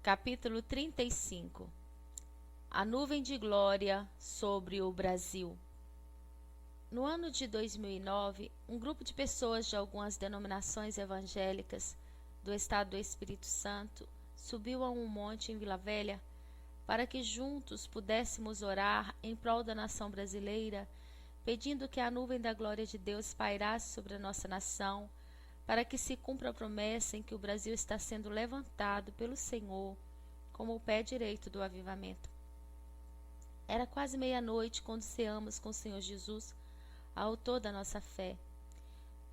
Capítulo 35. A nuvem de glória sobre o Brasil. No ano de 2009, um grupo de pessoas de algumas denominações evangélicas do estado do Espírito Santo subiu a um monte em Vila Velha para que juntos pudéssemos orar em prol da nação brasileira, pedindo que a nuvem da glória de Deus pairasse sobre a nossa nação, para que se cumpra a promessa em que o Brasil está sendo levantado pelo Senhor como o pé direito do avivamento. Era quase meia-noite quando ceamos com o Senhor Jesus, autor da nossa fé.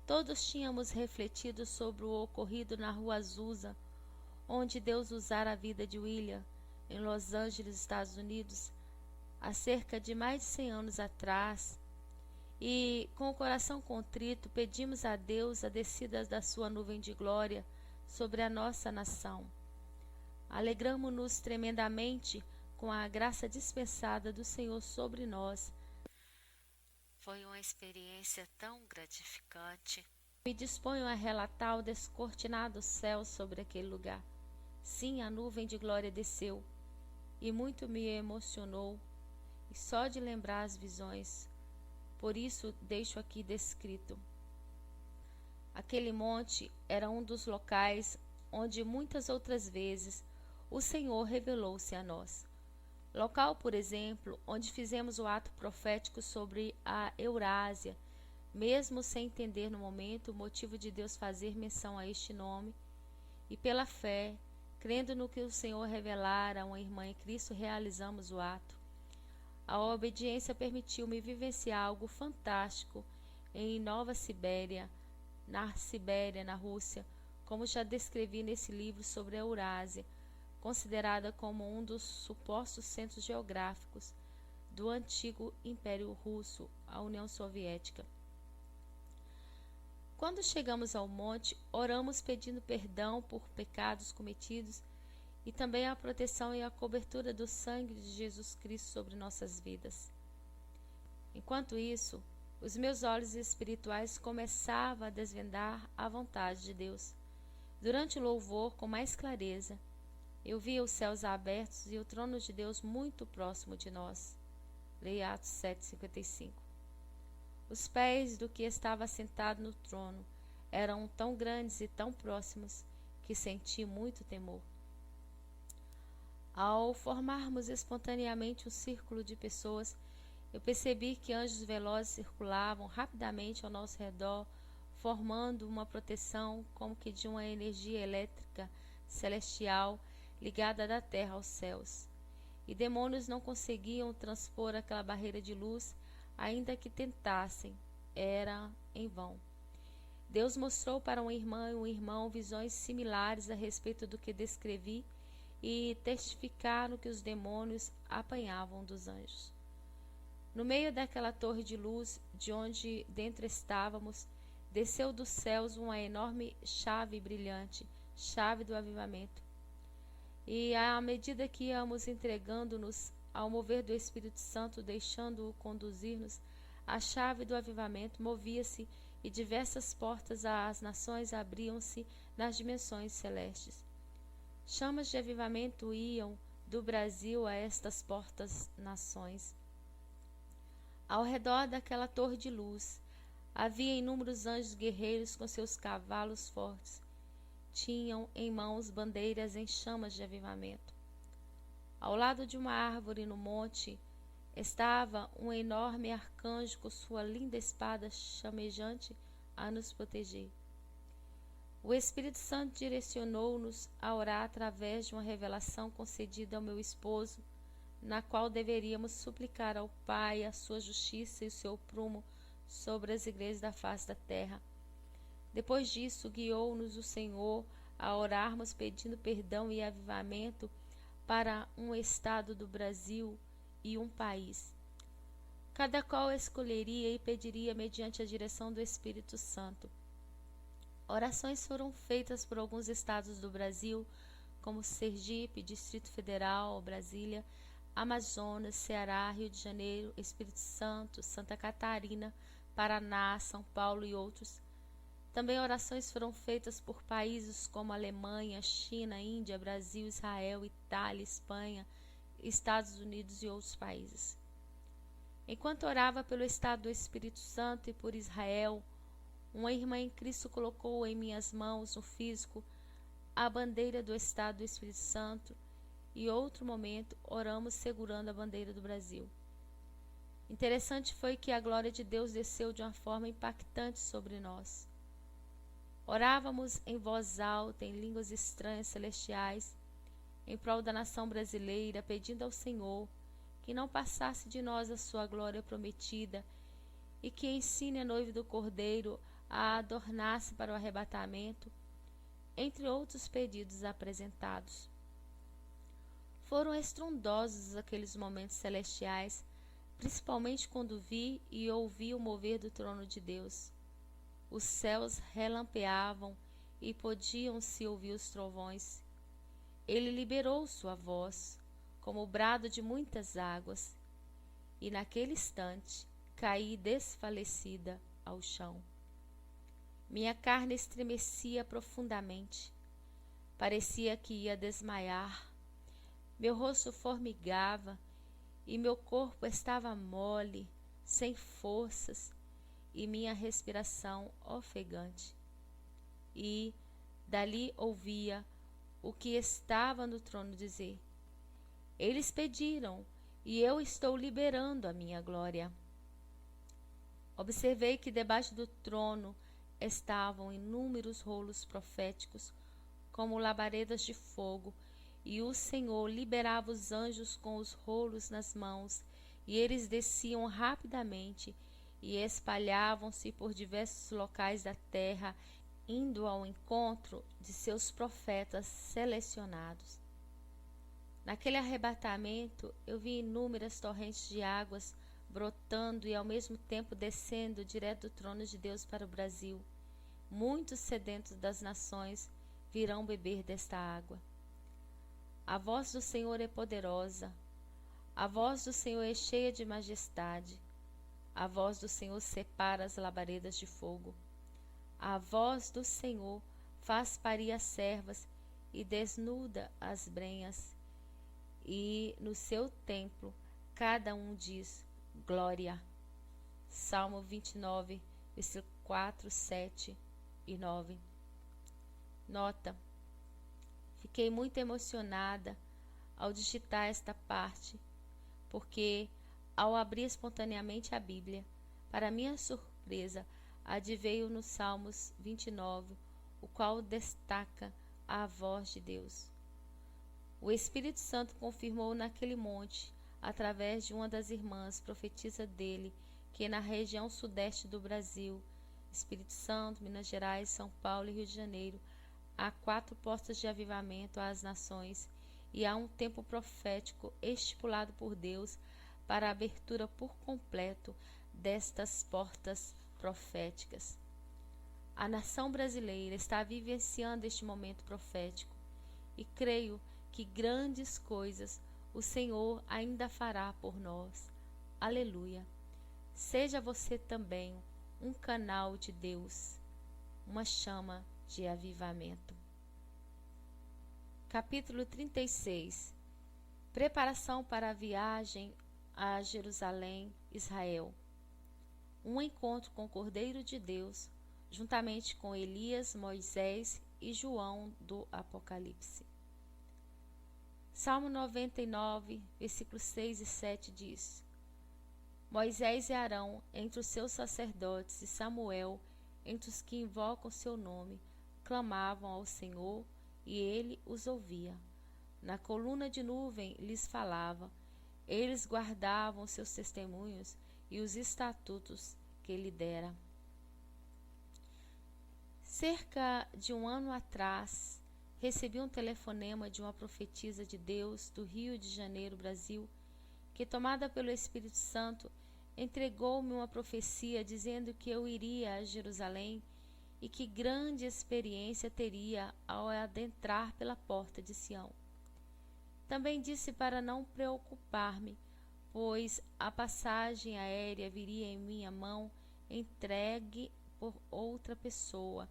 Todos tínhamos refletido sobre o ocorrido na Rua Azusa, onde Deus usara a vida de William, em Los Angeles, Estados Unidos, há cerca de mais de 100 anos atrás, e, com o coração contrito, pedimos a Deus a descida da sua nuvem de glória sobre a nossa nação. Alegramo-nos tremendamente com a graça dispensada do Senhor sobre nós. Foi uma experiência tão gratificante. Me disponho a relatar o descortinado céu sobre aquele lugar. Sim, a nuvem de glória desceu, e muito me emocionou, e só de lembrar as visões. Por isso deixo aqui descrito. Aquele monte era um dos locais onde muitas outras vezes o Senhor revelou-se a nós. Local, por exemplo, onde fizemos o ato profético sobre a Eurásia, mesmo sem entender no momento o motivo de Deus fazer menção a este nome, e pela fé, crendo no que o Senhor revelara a uma irmã em Cristo, realizamos o ato. A obediência permitiu-me vivenciar algo fantástico em Nova Sibéria, na Rússia, como já descrevi nesse livro sobre a Eurásia, considerada como um dos supostos centros geográficos do antigo Império Russo, a União Soviética. Quando chegamos ao monte, oramos pedindo perdão por pecados cometidos e também a proteção e a cobertura do sangue de Jesus Cristo sobre nossas vidas. Enquanto isso, os meus olhos espirituais começavam a desvendar a vontade de Deus. Durante o louvor, com mais clareza, eu via os céus abertos e o trono de Deus muito próximo de nós. Leia Atos 7:55. Os pés do que estava sentado no trono eram tão grandes e tão próximos que senti muito temor. Ao formarmos espontaneamente um círculo de pessoas, eu percebi que anjos velozes circulavam rapidamente ao nosso redor, formando uma proteção como que de uma energia elétrica celestial ligada da terra aos céus. E demônios não conseguiam transpor aquela barreira de luz, ainda que tentassem, era em vão. Deus mostrou para uma irmã e um irmão visões similares a respeito do que descrevi, e testificaram que os demônios apanhavam dos anjos. No meio daquela torre de luz, de onde dentro estávamos, desceu dos céus uma enorme chave brilhante, chave do avivamento. E à medida que íamos entregando-nos ao mover do Espírito Santo, deixando-o conduzir-nos, a chave do avivamento movia-se e diversas portas às nações abriam-se nas dimensões celestes. Chamas de avivamento iam do Brasil a estas portas nações. Ao redor daquela torre de luz, havia inúmeros anjos guerreiros com seus cavalos fortes. Tinham em mãos bandeiras em chamas de avivamento. Ao lado de uma árvore no monte, estava um enorme arcanjo com sua linda espada chamejante a nos proteger. O Espírito Santo direcionou-nos a orar através de uma revelação concedida ao meu esposo, na qual deveríamos suplicar ao Pai a sua justiça e o seu prumo sobre as igrejas da face da terra. Depois disso, guiou-nos o Senhor a orarmos pedindo perdão e avivamento para um estado do Brasil e um país. Cada qual escolheria e pediria mediante a direção do Espírito Santo. Orações foram feitas por alguns estados do Brasil, como Sergipe, Distrito Federal, Brasília, Amazonas, Ceará, Rio de Janeiro, Espírito Santo, Santa Catarina, Paraná, São Paulo e outros. Também orações foram feitas por países como Alemanha, China, Índia, Brasil, Israel, Itália, Espanha, Estados Unidos e outros países. Enquanto orava pelo estado do Espírito Santo e por Israel, uma irmã em Cristo colocou em minhas mãos, no físico, a bandeira do estado do Espírito Santo, e outro momento oramos segurando a bandeira do Brasil. Interessante foi que a glória de Deus desceu de uma forma impactante sobre nós. Orávamos em voz alta, em línguas estranhas celestiais, em prol da nação brasileira, pedindo ao Senhor que não passasse de nós a sua glória prometida e que ensine a noiva do Cordeiro a adornar-se para o arrebatamento, entre outros pedidos apresentados. Foram estrondosos aqueles momentos celestiais, principalmente quando vi e ouvi o mover do trono de Deus. Os céus relampeavam e podiam-se ouvir os trovões. Ele liberou sua voz, como o brado de muitas águas, e naquele instante caí desfalecida ao chão. Minha carne estremecia profundamente. Parecia que ia desmaiar. Meu rosto formigava e meu corpo estava mole, sem forças, e minha respiração ofegante. E dali ouvia o que estava no trono dizer: eles pediram, e eu estou liberando a minha glória. Observei que debaixo do trono estavam inúmeros rolos proféticos, como labaredas de fogo, e o Senhor liberava os anjos com os rolos nas mãos, e eles desciam rapidamente e espalhavam-se por diversos locais da terra, indo ao encontro de seus profetas selecionados. Naquele arrebatamento, eu vi inúmeras torrentes de águas brotando e ao mesmo tempo descendo direto do trono de Deus para o Brasil. Muitos sedentos das nações virão beber desta água. A voz do Senhor é poderosa, a voz do Senhor é cheia de majestade, a voz do Senhor separa as labaredas de fogo, a voz do Senhor faz parir as servas e desnuda as brenhas, e no seu templo cada um diz glória. Salmo 29, versículo 4, 7 e 9. Nota: fiquei muito emocionada ao digitar esta parte, porque ao abrir espontaneamente a Bíblia, para minha surpresa, adveio no Salmos 29, o qual destaca a voz de Deus. O Espírito Santo confirmou naquele monte, através de uma das irmãs, profetisa dele, que na região sudeste do Brasil, Espírito Santo, Minas Gerais, São Paulo e Rio de Janeiro, há 4 portas de avivamento às nações, e há um tempo profético estipulado por Deus para a abertura por completo destas portas proféticas. A nação brasileira está vivenciando este momento profético, e creio que grandes coisas o Senhor ainda fará por nós. Aleluia! Seja você também um canal de Deus, uma chama de avivamento. Capítulo 36. Preparação para a viagem a Jerusalém, Israel. Um encontro com o Cordeiro de Deus, juntamente com Elias, Moisés e João do Apocalipse. Salmo 99, versículos 6 e 7 diz: Moisés e Arão entre os seus sacerdotes e Samuel entre os que invocam seu nome, clamavam ao Senhor, e ele os ouvia. Na coluna de nuvem lhes falava, eles guardavam seus testemunhos e os estatutos que ele dera. Cerca de um ano atrás, recebi um telefonema de uma profetisa de Deus do Rio de Janeiro, Brasil, que, tomada pelo Espírito Santo, entregou-me uma profecia dizendo que eu iria a Jerusalém e que grande experiência teria ao adentrar pela porta de Sião. Também disse para não preocupar-me, pois a passagem aérea viria em minha mão entregue por outra pessoa.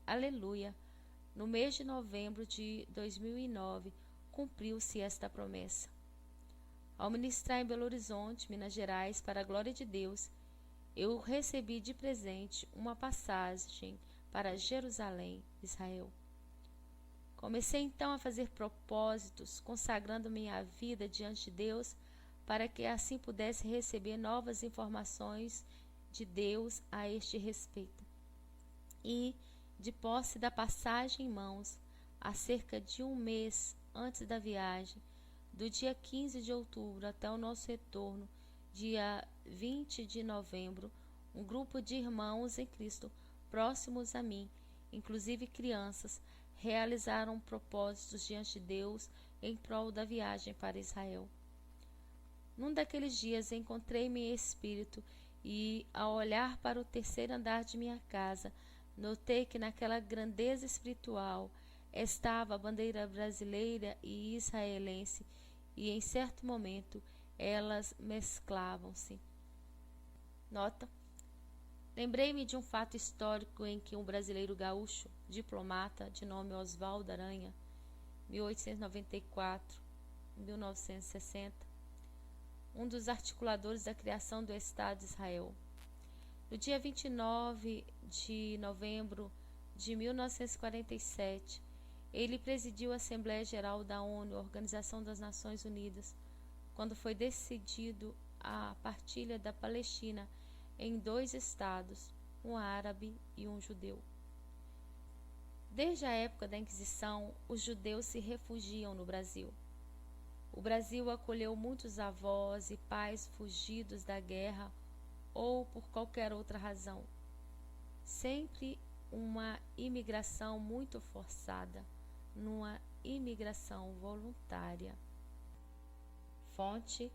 Aleluia! No mês de novembro de 2009, cumpriu-se esta promessa. Ao ministrar em Belo Horizonte, Minas Gerais, para a glória de Deus, eu recebi de presente uma passagem para Jerusalém, Israel. Comecei então a fazer propósitos, consagrando minha vida diante de Deus, para que assim pudesse receber novas informações de Deus a este respeito. E, de posse da passagem em mãos, há cerca de um mês antes da viagem, do dia 15 de outubro até o nosso retorno, dia 20 de novembro, um grupo de irmãos em Cristo próximos a mim, inclusive crianças, realizaram propósitos diante de Deus em prol da viagem para Israel. Num daqueles dias encontrei-me em espírito e, ao olhar para o terceiro andar de minha casa, notei que naquela grandeza espiritual estava a bandeira brasileira e israelense, e em certo momento elas mesclavam-se. Nota: lembrei-me de um fato histórico em que um brasileiro gaúcho, diplomata, de nome Oswaldo Aranha, 1894-1960, um dos articuladores da criação do Estado de Israel. No dia 29 de novembro de 1947, ele presidiu a Assembleia Geral da ONU, Organização das Nações Unidas, quando foi decidido a partilha da Palestina em 2 estados, um árabe e um judeu. Desde a época da Inquisição, os judeus se refugiam no Brasil. O Brasil acolheu muitos avós e pais fugidos da guerra ou por qualquer outra razão. Sempre uma imigração muito forçada, numa imigração voluntária. Fonte: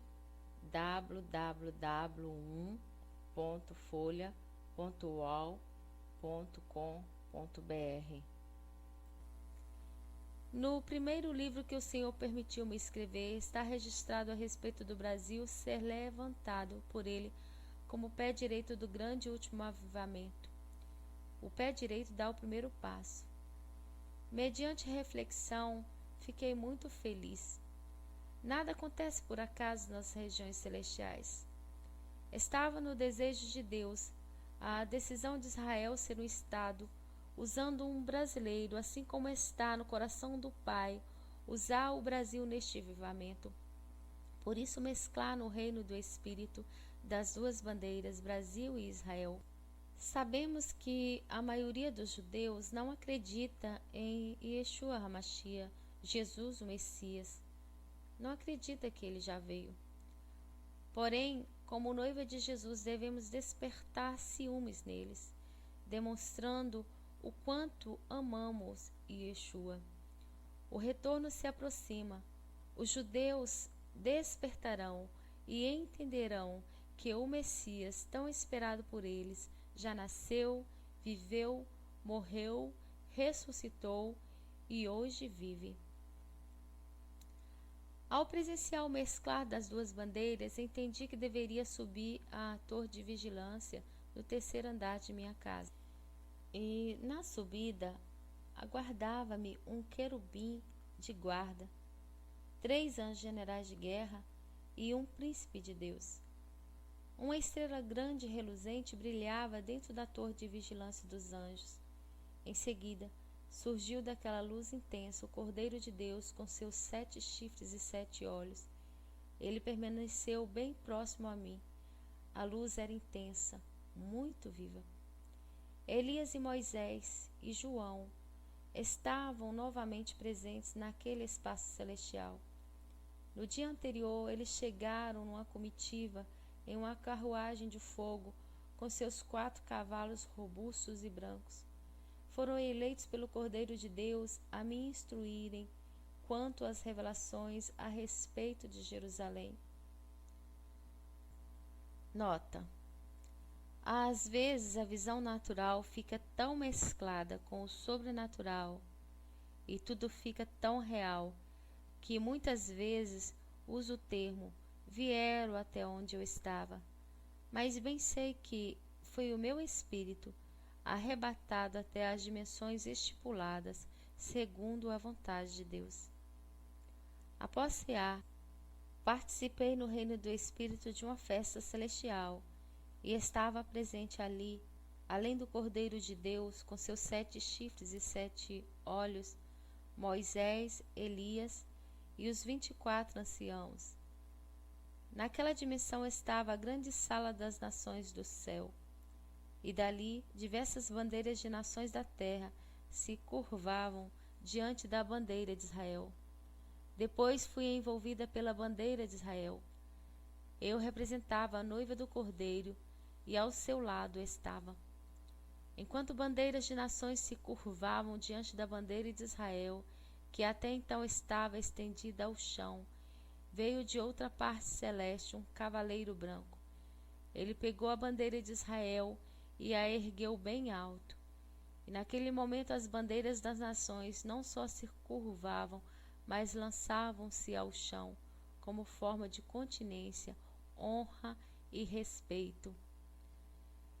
www.folha.uol.com.br. No primeiro livro que o Senhor permitiu-me escrever, está registrado a respeito do Brasil ser levantado por ele como pé direito do grande e último avivamento. O pé direito dá o primeiro passo. Mediante reflexão, fiquei muito feliz. Nada acontece por acaso nas regiões celestiais. Estava no desejo de Deus a decisão de Israel ser um Estado, usando um brasileiro, assim como está no coração do Pai, usar o Brasil neste avivamento. Por isso mesclar no reino do Espírito das 2 bandeiras, Brasil e Israel. Sabemos que a maioria dos judeus não acredita em Yeshua HaMashiach, Jesus o Messias. Não acredita que ele já veio. Porém, como noiva de Jesus, devemos despertar ciúmes neles, demonstrando o quanto amamos Yeshua. O retorno se aproxima. Os judeus despertarão e entenderão que o Messias, tão esperado por eles, já nasceu, viveu, morreu, ressuscitou e hoje vive. Ao presenciar o mesclar das 2 bandeiras, entendi que deveria subir à torre de vigilância no terceiro andar de minha casa. E na subida aguardava-me um querubim de guarda, 3 anjos generais de guerra e um príncipe de Deus. Uma estrela grande e reluzente brilhava dentro da torre de vigilância dos anjos. Em seguida, surgiu daquela luz intensa o Cordeiro de Deus com seus 7 chifres e 7 olhos. Ele permaneceu bem próximo a mim. A luz era intensa, muito viva. Elias e Moisés e João estavam novamente presentes naquele espaço celestial. No dia anterior, eles chegaram numa comitiva em uma carruagem de fogo com seus 4 cavalos robustos e brancos. Foram eleitos pelo Cordeiro de Deus a me instruírem quanto às revelações a respeito de Jerusalém. Nota: às vezes a visão natural fica tão mesclada com o sobrenatural e tudo fica tão real que muitas vezes uso o termo vieram até onde eu estava, mas bem sei que foi o meu espírito arrebatado até as dimensões estipuladas, segundo a vontade de Deus. Após cear, participei no reino do Espírito de uma festa celestial, e estava presente ali, além do Cordeiro de Deus, com seus 7 chifres e 7 olhos, Moisés, Elias e os 24 anciãos. Naquela dimensão estava a grande sala das nações do céu, e dali diversas bandeiras de nações da terra se curvavam diante da bandeira de Israel. Depois fui envolvida pela bandeira de Israel. Eu representava a noiva do Cordeiro, e ao seu lado estava. Enquanto bandeiras de nações se curvavam diante da bandeira de Israel, que até então estava estendida ao chão, veio de outra parte celeste um cavaleiro branco. Ele pegou a bandeira de Israel e a ergueu bem alto. E naquele momento as bandeiras das nações não só se curvavam, mas lançavam-se ao chão, como forma de continência, honra e respeito.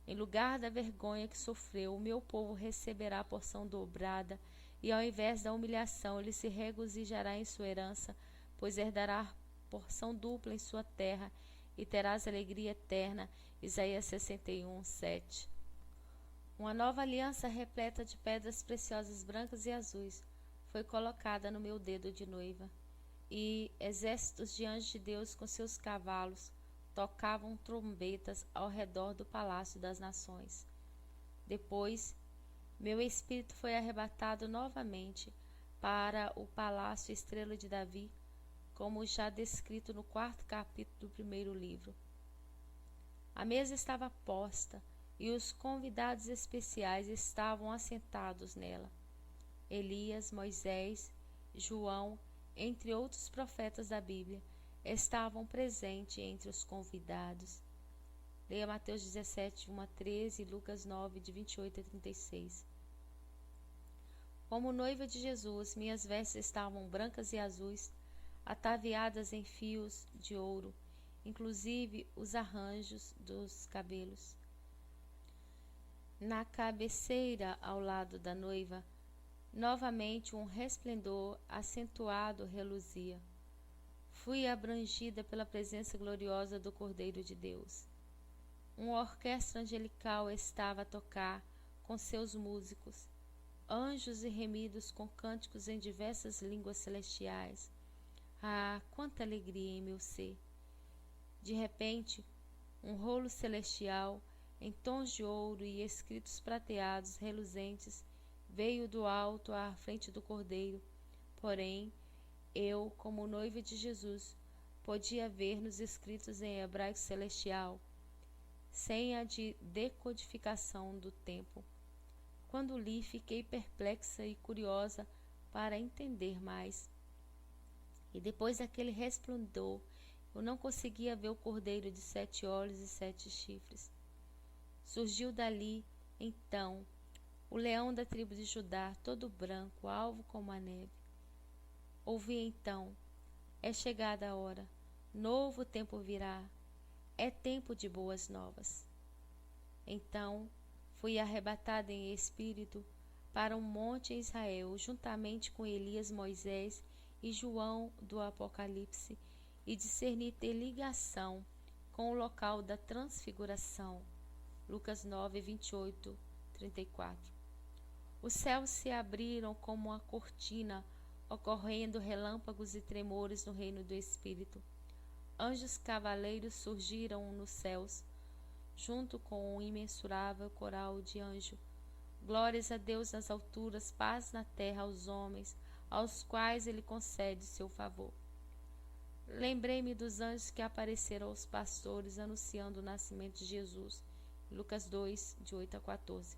Em lugar da vergonha que sofreu, o meu povo receberá a porção dobrada, e ao invés da humilhação, ele se regozijará em sua herança, pois herdará porção dupla em sua terra, e terás alegria eterna. Isaías 61, 7. Uma nova aliança repleta de pedras preciosas brancas e azuis foi colocada no meu dedo de noiva, e exércitos de anjos de Deus com seus cavalos tocavam trombetas ao redor do Palácio das Nações. Depois, meu espírito foi arrebatado novamente para o Palácio Estrela de Davi, como já descrito no 4º capítulo do 1º livro. A mesa estava posta e os convidados especiais estavam assentados nela. Elias, Moisés, João, entre outros profetas da Bíblia, estavam presentes entre os convidados. Leia Mateus 17, 1 a 13 e Lucas 9, de 28 a 36. Como noiva de Jesus, minhas vestes estavam brancas e azuis, ataviadas em fios de ouro, inclusive os arranjos dos cabelos. Na cabeceira ao lado da noiva, novamente um resplendor acentuado reluzia. Fui abrangida pela presença gloriosa do Cordeiro de Deus. Uma orquestra angelical estava a tocar com seus músicos, anjos e remidos com cânticos em diversas línguas celestiais. Ah, quanta alegria em meu ser! De repente, um rolo celestial, em tons de ouro e escritos prateados reluzentes, veio do alto à frente do Cordeiro. Porém, eu, como noiva de Jesus, podia ver nos escritos em hebraico celestial, sem a de decodificação do tempo. Quando li, fiquei perplexa e curiosa para entender mais. E depois daquele resplendor, eu não conseguia ver o Cordeiro de 7 olhos e 7 chifres. Surgiu dali, então, o leão da tribo de Judá, todo branco, alvo como a neve. Ouvi então: é chegada a hora, novo tempo virá, é tempo de boas novas. Então fui arrebatada em espírito para um monte em Israel, juntamente com Elias, Moisés e João do Apocalipse, e discerni ter ligação com o local da transfiguração. Lucas 9, 28, 34. Os céus se abriram como uma cortina, ocorrendo relâmpagos e tremores no reino do Espírito. Anjos cavaleiros surgiram nos céus, junto com um imensurável coral de anjo. Glórias a Deus nas alturas, paz na terra aos homens, aos quais ele concede seu favor. Lembrei-me dos anjos que apareceram aos pastores anunciando o nascimento de Jesus. Lucas 2, de 8 a 14.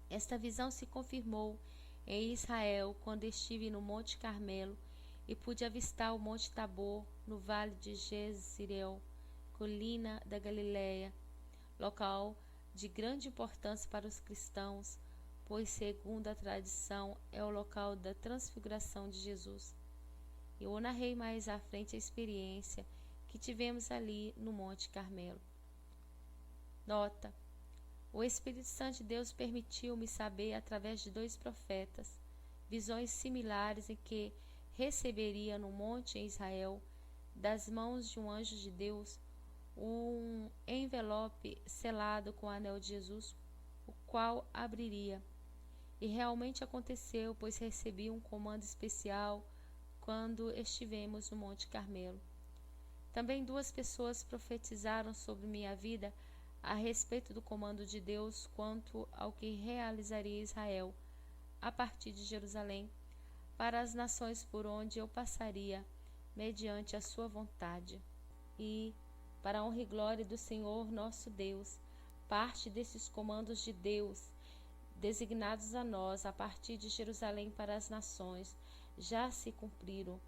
Esta visão se confirmou em Israel quando estive no Monte Carmelo e pude avistar o Monte Tabor no vale de Jezreel, colina da Galileia, local de grande importância para os cristãos, pois, segundo a tradição, é o local da transfiguração de Jesus. Eu narrei mais à frente a experiência que tivemos ali no Monte Carmelo. Nota: O Espírito Santo de Deus permitiu-me saber, através de 2 profetas, visões similares em que receberia no monte em Israel, das mãos de um anjo de Deus, um envelope selado com o anel de Jesus, o qual abriria. E realmente aconteceu, pois recebi um comando especial quando estivemos no Monte Carmelo. Também 2 pessoas profetizaram sobre minha vida a respeito do comando de Deus quanto ao que realizaria Israel a partir de Jerusalém para as nações por onde eu passaria mediante a sua vontade. E, para a honra e glória do Senhor nosso Deus, parte desses comandos de Deus designados a nós a partir de Jerusalém para as nações já se cumpriram,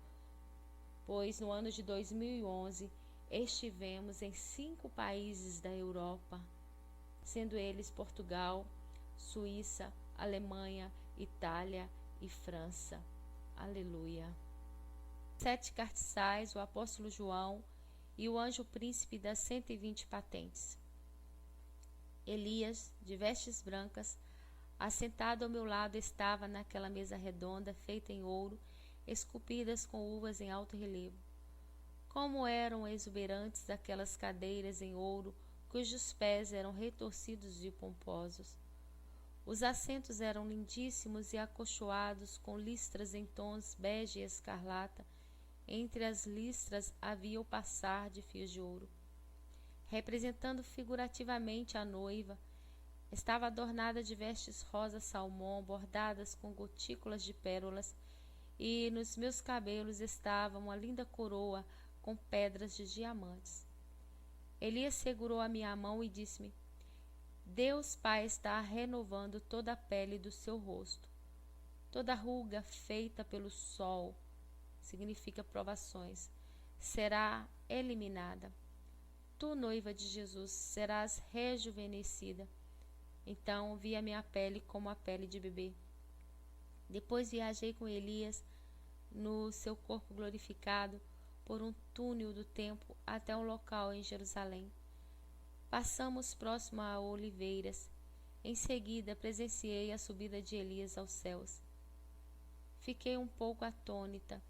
pois no ano de 2011 estivemos em 5 países da Europa, sendo eles Portugal, Suíça, Alemanha, Itália e França. Aleluia. 7 cartiçais, o apóstolo João e o anjo príncipe das 120 patentes. Elias, de vestes brancas, assentado ao meu lado, estava naquela mesa redonda feita em ouro, esculpidas com uvas em alto relevo. Como eram exuberantes aquelas cadeiras em ouro, cujos pés eram retorcidos e pomposos. Os assentos eram lindíssimos e acolchoados com listras em tons bege e escarlata. Entre as listras havia o passar de fios de ouro. Representando figurativamente a noiva, estava adornada de vestes rosa salmão, bordadas com gotículas de pérolas, e nos meus cabelos estava uma linda coroa com pedras de diamantes. Elias segurou a minha mão e disse-me: Deus Pai está renovando toda a pele do seu rosto. Toda ruga feita pelo sol, significa provações, será eliminada. Tu, noiva de Jesus, serás rejuvenescida. Então vi a minha pele como a pele de bebê. Depois viajei com Elias no seu corpo glorificado por um túnel do templo até um local em Jerusalém. Passamos próximo a oliveiras. Em seguida presenciei a subida de Elias aos céus. Fiquei um pouco atônita,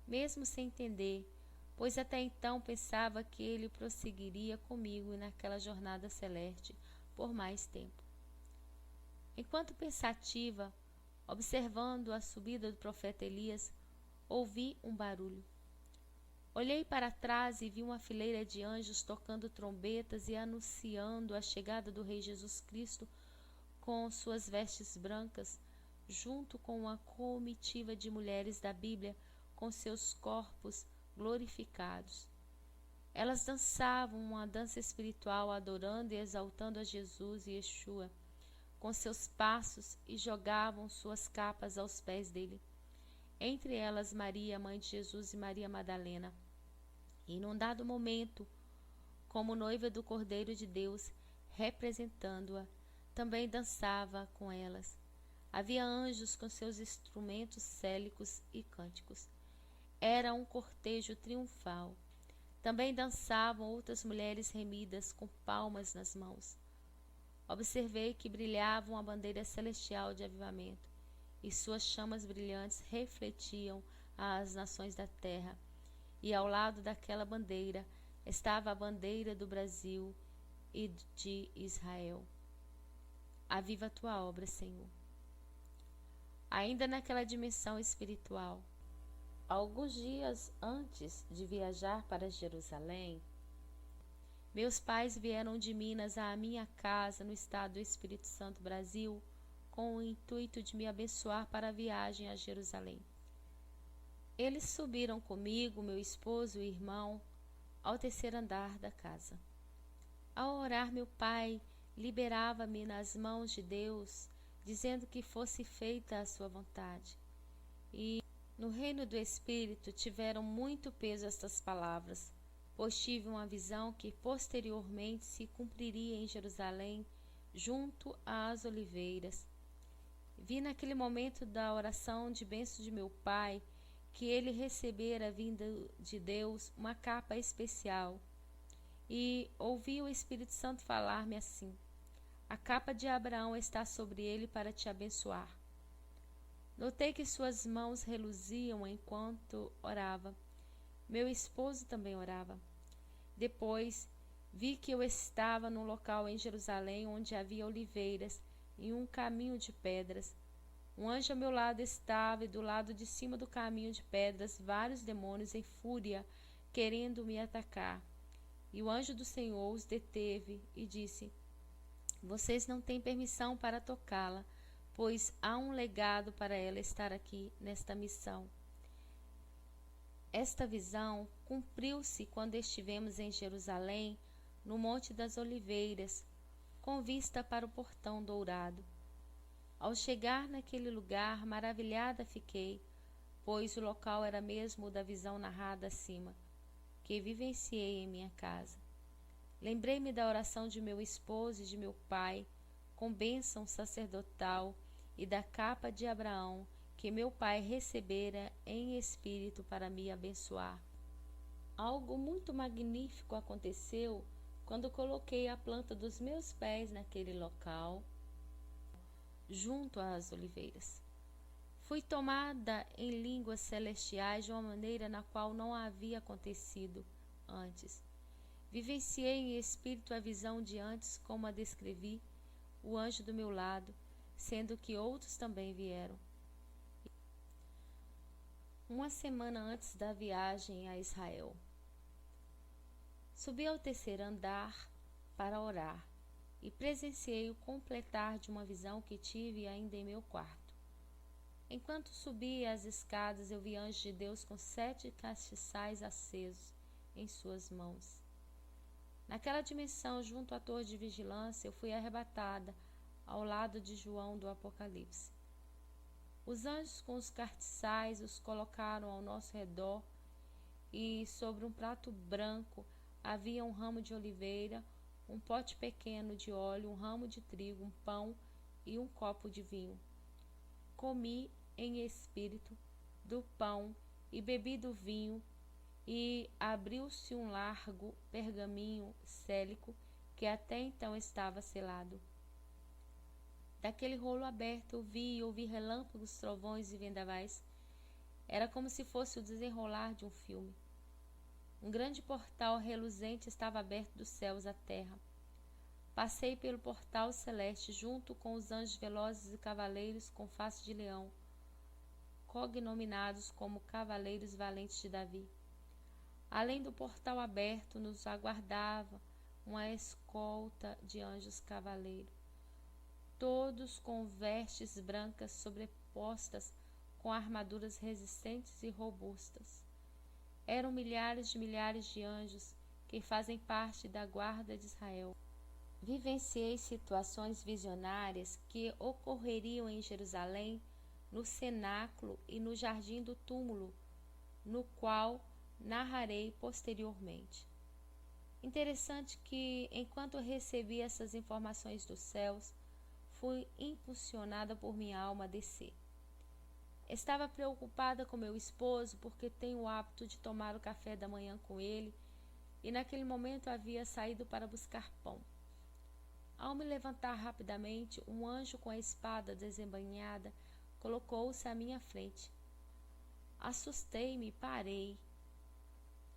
mesmo sem entender, pois até então pensava que ele prosseguiria comigo naquela jornada celeste por mais tempo. Enquanto pensativa, observando a subida do profeta Elias, ouvi um barulho. Olhei para trás e vi uma fileira de anjos tocando trombetas e anunciando a chegada do Rei Jesus Cristo com suas vestes brancas, junto com uma comitiva de mulheres da Bíblia com seus corpos glorificados. Elas dançavam uma dança espiritual, adorando e exaltando a Jesus e Yeshua com seus passos, e jogavam suas capas aos pés dele. Entre elas Maria, mãe de Jesus, e Maria Madalena. E num dado momento, como noiva do Cordeiro de Deus, representando-a, também dançava com elas. Havia anjos com seus instrumentos célicos e cânticos. Era um cortejo triunfal. Também dançavam outras mulheres remidas com palmas nas mãos. Observei que brilhava uma bandeira celestial de avivamento, e suas chamas brilhantes refletiam as nações da terra. E ao lado daquela bandeira estava a bandeira do Brasil e de Israel. Aviva a tua obra, Senhor. Ainda naquela dimensão espiritual, alguns dias antes de viajar para Jerusalém, meus pais vieram de Minas à minha casa no estado do Espírito Santo, Brasil, com o intuito de me abençoar para a viagem a Jerusalém. Eles subiram comigo, meu esposo e irmão, ao 3º andar da casa. Ao orar, meu pai liberava-me nas mãos de Deus, dizendo que fosse feita a sua vontade. E no reino do Espírito tiveram muito peso estas palavras, pois tive uma visão que posteriormente se cumpriria em Jerusalém, junto às oliveiras. Vi naquele momento da oração de bênção de meu pai que ele recebera vindo de Deus uma capa especial, e ouvi o Espírito Santo falar-me assim: A capa de Abraão está sobre ele para te abençoar. Notei que suas mãos reluziam enquanto orava. Meu esposo também orava. Depois, vi que eu estava num local em Jerusalém onde havia oliveiras e um caminho de pedras. Um anjo ao meu lado estava, e do lado de cima do caminho de pedras, vários demônios em fúria, querendo me atacar. E o anjo do Senhor os deteve e disse: Vocês não têm permissão para tocá-la, pois há um legado para ela estar aqui nesta missão. Esta visão cumpriu-se quando estivemos em Jerusalém, no Monte das Oliveiras, com vista para o Portão Dourado. Ao chegar naquele lugar, maravilhada fiquei, pois o local era mesmo o da visão narrada acima, que vivenciei em minha casa. Lembrei-me da oração de meu esposo e de meu pai, com bênção sacerdotal, e da capa de Abraão, que meu pai recebera em espírito para me abençoar. Algo muito magnífico aconteceu quando coloquei a planta dos meus pés naquele local, junto às oliveiras. Fui tomada em línguas celestiais de uma maneira na qual não havia acontecido antes. Vivenciei em espírito a visão de antes, como a descrevi, o anjo do meu lado, sendo que outros também vieram. Uma semana antes da viagem a Israel, subi ao terceiro andar para orar e presenciei o completar de uma visão que tive ainda em meu quarto. Enquanto subia as escadas, eu vi anjos de Deus com 7 castiçais acesos em suas mãos. Naquela dimensão, junto à torre de vigilância, eu fui arrebatada ao lado de João do Apocalipse. Os anjos com os castiçais os colocaram ao nosso redor e sobre um prato branco havia um ramo de oliveira, um pote pequeno de óleo, um ramo de trigo, um pão e um copo de vinho. Comi em espírito do pão e bebi do vinho, e abriu-se um largo pergaminho célico que até então estava selado. Daquele rolo aberto eu vi e ouvi relâmpagos, trovões e vendavais. Era como se fosse o desenrolar de um filme. Um grande portal reluzente estava aberto dos céus à terra. Passei pelo portal celeste junto com os anjos velozes e cavaleiros com face de leão, cognominados como Cavaleiros Valentes de Davi. Além do portal aberto, nos aguardava uma escolta de anjos cavaleiros, todos com vestes brancas sobrepostas com armaduras resistentes e robustas. Eram milhares de anjos que fazem parte da guarda de Israel. Vivenciei situações visionárias que ocorreriam em Jerusalém, no cenáculo e no jardim do túmulo, no qual narrarei posteriormente. Interessante que, enquanto eu recebi essas informações dos céus, fui impulsionada por minha alma a descer. Estava preocupada com meu esposo porque tenho o hábito de tomar o café da manhã com ele, e naquele momento havia saído para buscar pão. Ao me levantar rapidamente, um anjo com a espada desembainhada colocou-se à minha frente. Assustei-me e parei.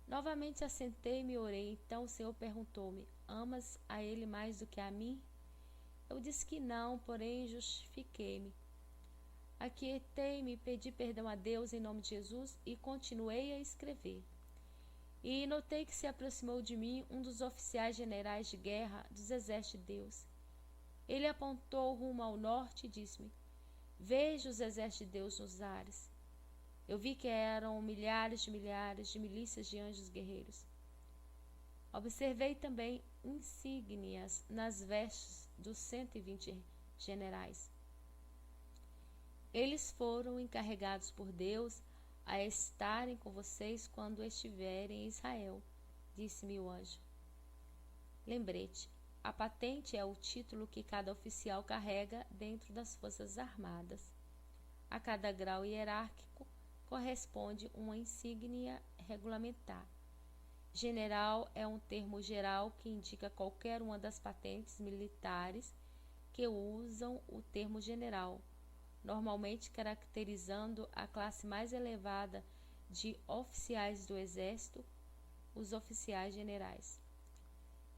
Novamente assentei-me e orei. Então o Senhor perguntou-me: Amas a ele mais do que a mim? Eu disse que não, porém justifiquei-me. Aquietei-me e pedi perdão a Deus em nome de Jesus e continuei a escrever. E notei que se aproximou de mim um dos oficiais generais de guerra dos exércitos de Deus. Ele apontou rumo ao norte e disse-me: Veja os exércitos de Deus nos ares. Eu vi que eram milhares de milícias de anjos guerreiros. Observei também insígnias nas vestes dos 120 generais. Eles foram encarregados por Deus a estarem com vocês quando estiverem em Israel, disse-me o anjo. Lembrete, a patente é o título que cada oficial carrega dentro das Forças Armadas. A cada grau hierárquico corresponde uma insígnia regulamentar. General é um termo geral que indica qualquer uma das patentes militares que usam o termo general, normalmente caracterizando a classe mais elevada de oficiais do exército, os oficiais generais.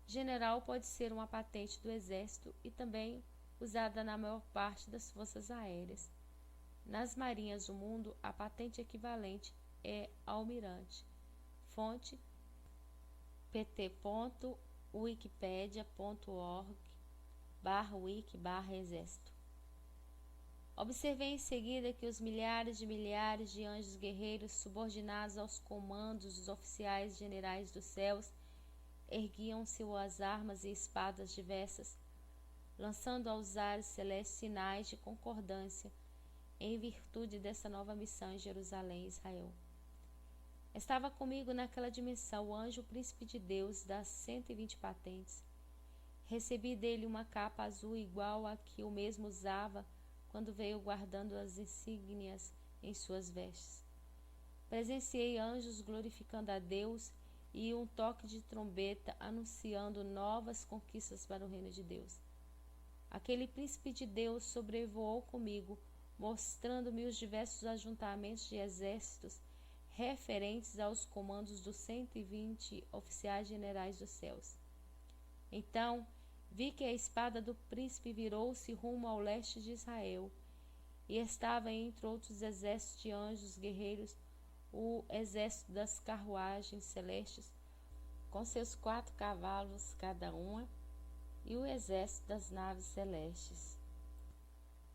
General pode ser uma patente do exército e também usada na maior parte das forças aéreas. Nas marinhas do mundo, a patente equivalente é almirante. Fonte: pt.wikipedia.org/wiki/exército. Observei em seguida que os milhares de anjos guerreiros subordinados aos comandos dos oficiais generais dos céus erguiam suas armas e espadas diversas, lançando aos ares celestes sinais de concordância em virtude dessa nova missão em Jerusalém e Israel. Estava comigo naquela dimensão o anjo príncipe de Deus das 120 patentes. Recebi dele uma capa azul igual à que o mesmo usava quando veio guardando as insígnias em suas vestes. Presenciei anjos glorificando a Deus e um toque de trombeta anunciando novas conquistas para o reino de Deus. Aquele príncipe de Deus sobrevoou comigo, mostrando-me os diversos ajuntamentos de exércitos referentes aos comandos dos 120 oficiais generais dos céus. Então, vi que a espada do príncipe virou-se rumo ao leste de Israel, e estava entre outros exércitos de anjos guerreiros o exército das carruagens celestes, com seus 4 cavalos cada uma, e o exército das naves celestes,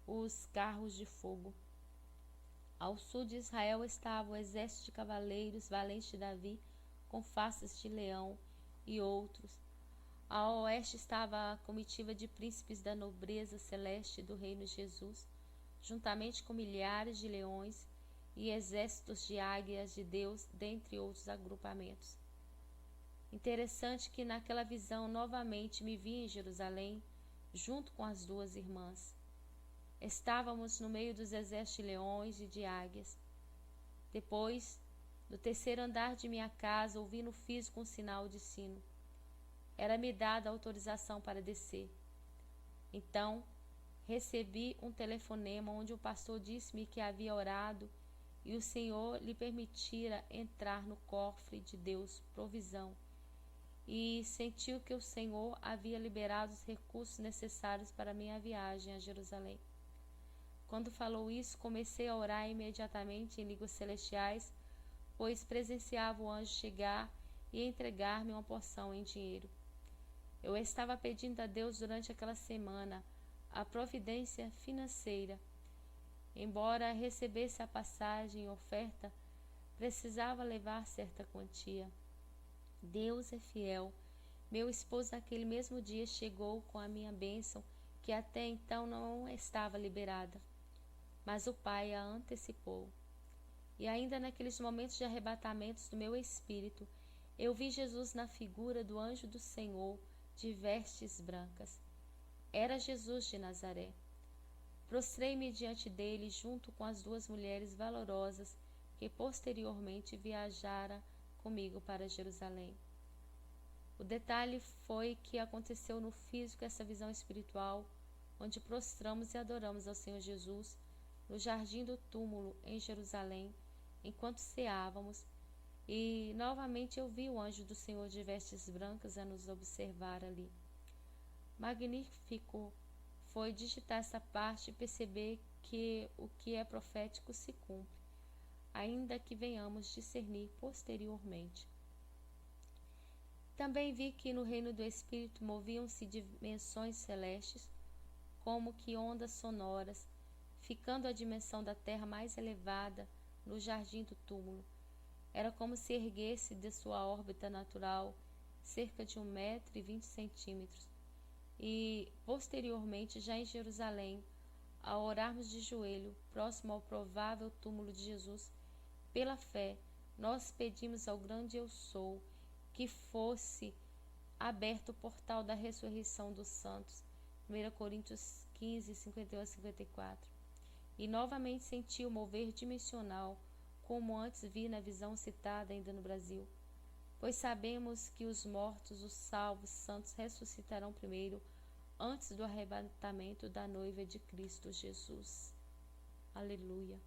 os carros de fogo. Ao sul de Israel estava o exército de cavaleiros valentes de Davi, com faces de leão e outros. Ao oeste estava a comitiva de príncipes da nobreza celeste do reino de Jesus, juntamente com milhares de leões e exércitos de águias de Deus, dentre outros agrupamentos. Interessante que naquela visão novamente me vi em Jerusalém, junto com as 2 irmãs. Estávamos no meio dos exércitos de leões e de águias. Depois, no 3º andar de minha casa, ouvi no físico um sinal de sino. Era-me dada a autorização para descer. Então, recebi um telefonema onde o pastor disse-me que havia orado e o Senhor lhe permitira entrar no cofre de Deus, provisão, e sentiu que o Senhor havia liberado os recursos necessários para minha viagem a Jerusalém. Quando falou isso, comecei a orar imediatamente em línguas celestiais, pois presenciava o anjo chegar e entregar-me uma porção em dinheiro. Eu estava pedindo a Deus durante aquela semana a providência financeira. Embora recebesse a passagem e oferta, precisava levar certa quantia. Deus é fiel. Meu esposo naquele mesmo dia chegou com a minha bênção, que até então não estava liberada, mas o Pai a antecipou. E ainda naqueles momentos de arrebatamentos do meu espírito, eu vi Jesus na figura do anjo do Senhor, de vestes brancas. Era Jesus de Nazaré. Prostrei-me diante dele junto com as 2 mulheres valorosas que posteriormente viajara comigo para Jerusalém. O detalhe foi que aconteceu no físico essa visão espiritual, onde prostramos e adoramos ao Senhor Jesus no jardim do túmulo em Jerusalém, enquanto ceávamos, e novamente eu vi o anjo do Senhor de vestes brancas a nos observar ali. Magnífico foi digitar essa parte e perceber que o que é profético se cumpre, ainda que venhamos discernir posteriormente. Também vi que no reino do Espírito moviam-se dimensões celestes, como que ondas sonoras, ficando a dimensão da terra mais elevada no jardim do túmulo. Era como se erguesse de sua órbita natural cerca de 1,20 m, e posteriormente, já em Jerusalém, ao orarmos de joelho, próximo ao provável túmulo de Jesus, pela fé, nós pedimos ao grande Eu Sou que fosse aberto o portal da ressurreição dos santos, 1 Coríntios 15, 51 a 54. E novamente senti o mover dimensional, como antes vi na visão citada ainda no Brasil. Pois sabemos que os mortos, os salvos, santos ressuscitarão primeiro, antes do arrebatamento da noiva de Cristo Jesus. Aleluia.